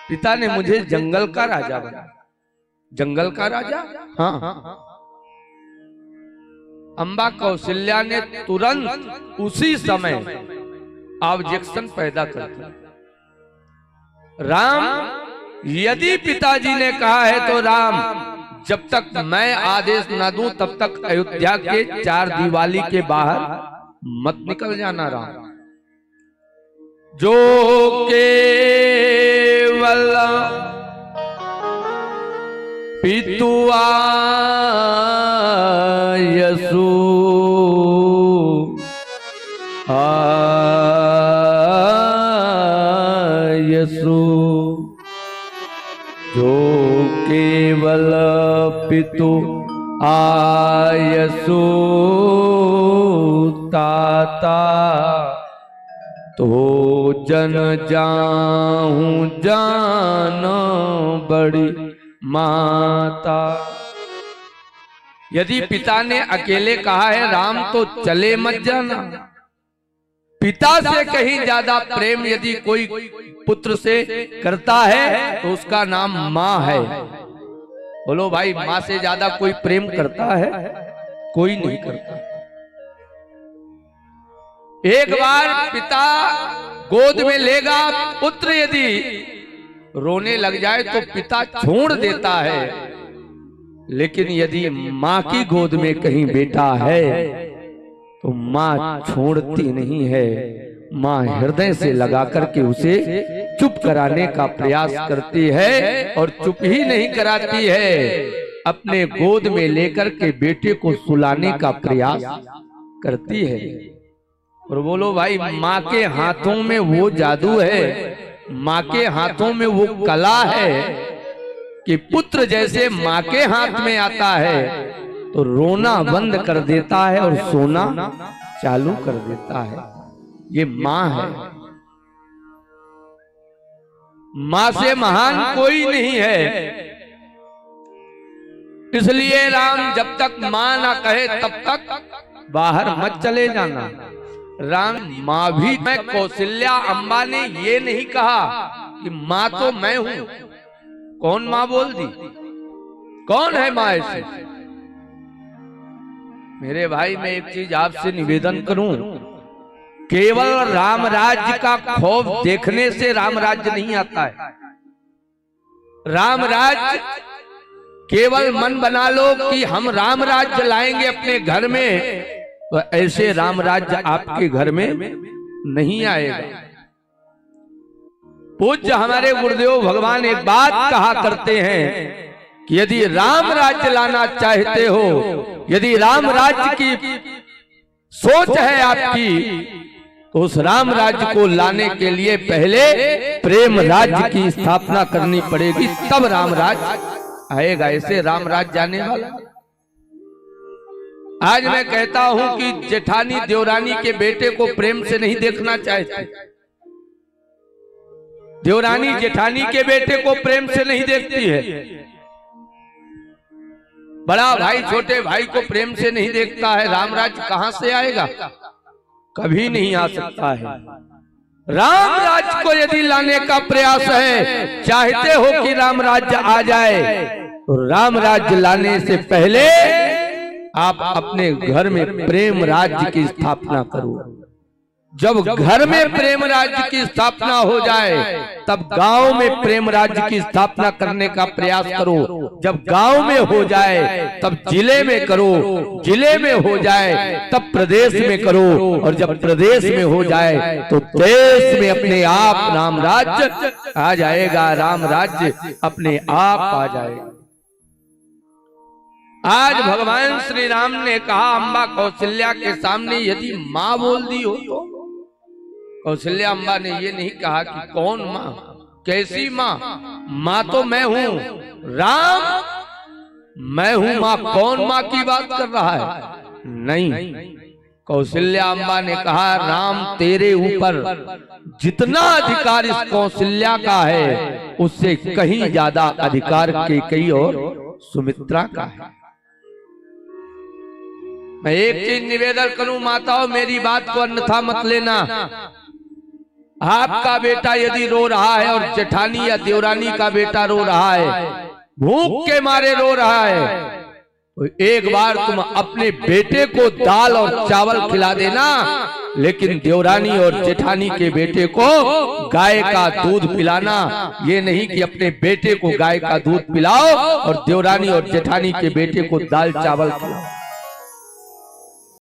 पिता ने मुझे जंगल का राजा बनाया। जंगल का राजा? हाँ। अम्बा कौशल्या ने तुरंत उसी समय ऑब्जेक्शन पैदा कर दिया। राम, यदि पिताजी ने कहा है तो राम, जब तक मैं आदेश न दूं तब तक अयोध्या के चार दीवाली के बाहर मत निकल जाना। राम, जो केवल पितु आयसु आयसु, जो केवल पितु आयसु ताता, तो जन जाहूं जान बड़ी माता। यदि पिता ने अकेले कहा है राम तो चले मत जाना। पिता से कहीं ज्यादा प्रेम यदि कोई पुत्र से करता है तो उसका नाम माँ है। बोलो भाई, माँ से ज्यादा कोई प्रेम करता है? कोई नहीं करता। एक बार पिता गोद में लेगा पुत्र, यदि रोने लग जाए तो पिता छोड़ देता है, लेकिन यदि माँ की गोद में कहीं बेटा है तो माँ छोड़ती नहीं है। माँ हृदय से लगा करके उसे चुप कराने का प्रयास करती है, और चुप ही नहीं कराती है, अपने गोद में लेकर के बेटे को सुलाने का प्रयास करती है। और बोलो भाई, माँ के हाथों में वो जादू है, माँ के हाथों में वो कला है कि पुत्र जैसे माँ के हाथ में आता है तो रोना बंद कर देता है और सोना चालू कर देता है। ये माँ है। माँ से महान कोई नहीं है। इसलिए राम, जब तक माँ ना कहे तब तक बाहर मत चले जाना। राम, माँ भी मैं कौशल्या अम्बा ने ये नहीं कहा कि माँ तो मैं हूं। कौन माँ बोल दी? कौन है माँ ऐसी? मेरे भाई, मैं एक चीज आपसे निवेदन करूं, केवल राम राज्य का खौफ देखने से राम राज्य नहीं आता है। राम राज्य केवल मन बना लो कि हम राम राज्य लाएंगे अपने घर में, तो ऐसे राम राज्य आपके घर में नहीं आएगा। पूज्य हमारे गुरुदेव भगवान एक बात कहा करते हैं कि यदि राम राज्य लाना चाहते हो, यदि राम राज्य की सोच है आपकी, तो उस राम राज्य को लाने के लिए पहले प्रेम राज्य की स्थापना करनी पड़ेगी, तब राम राज्य आएगा। ऐसे राम राज्य जाने वाला। आज मैं कहता हूं कि जेठानी देवरानी के बेटे को प्रेम से नहीं देखना चाहती। देवरानी जेठानी के बेटे को प्रेम से नहीं देखती है। बड़ा भाई छोटे भाई को प्रेम से नहीं देखता है। राम राज्य कहां से आएगा? कभी नहीं आ सकता है। राम राज्य को यदि लाने का प्रयास है, चाहते हो कि राम राज्य आ जाए, तो राम राज्य लाने से पहले आप अपने घर में प्रेम राज्य की स्थापना करो। जब घर में प्रेम राज्य की स्थापना हो जाए, तब गांव में प्रेम राज्य की स्थापना करने का प्रयास करो। जब गांव में हो जाए तब जिले में करो, जिले में हो जाए तब प्रदेश में करो, और जब प्रदेश में हो जाए तो देश में अपने आप राम राज्य आ जाएगा। राम राज्य अपने आप आ जाएगा। आज भगवान श्री राम ने कहा अम्बा कौशल्या के सामने यदि माँ बोल दी हो तो? कौशल्या अम्बा ने ये नहीं कहा कि कौन माँ, कैसी माँ? माँ तो मैं हूं। राम, मैं हूं माँ। कौन माँ की बात कर रहा है? नहीं, कौशल्या अम्बा ने कहा राम, तेरे ऊपर जितना अधिकार इस कौशल्या का है, उससे कहीं ज्यादा अधिकार कैकेयी और सुमित्रा का है। मैं एक चीज निवेदन करूं माताओं, मेरी बात को अन्यथा मत लेना। आपका बेटा यदि रो रहा है और जेठानी या देवरानी का बेटा रो रहा है, भूख के मारे रो रहा है, तो एक बार तुम अपने बेटे को दाल और चावल खिला देना, लेकिन देवरानी और जेठानी के बेटे को गाय का दूध पिलाना। ये नहीं कि अपने बेटे को गाय का दूध पिलाओ और देवरानी और जेठानी के बेटे को दाल चावल खिलाओ।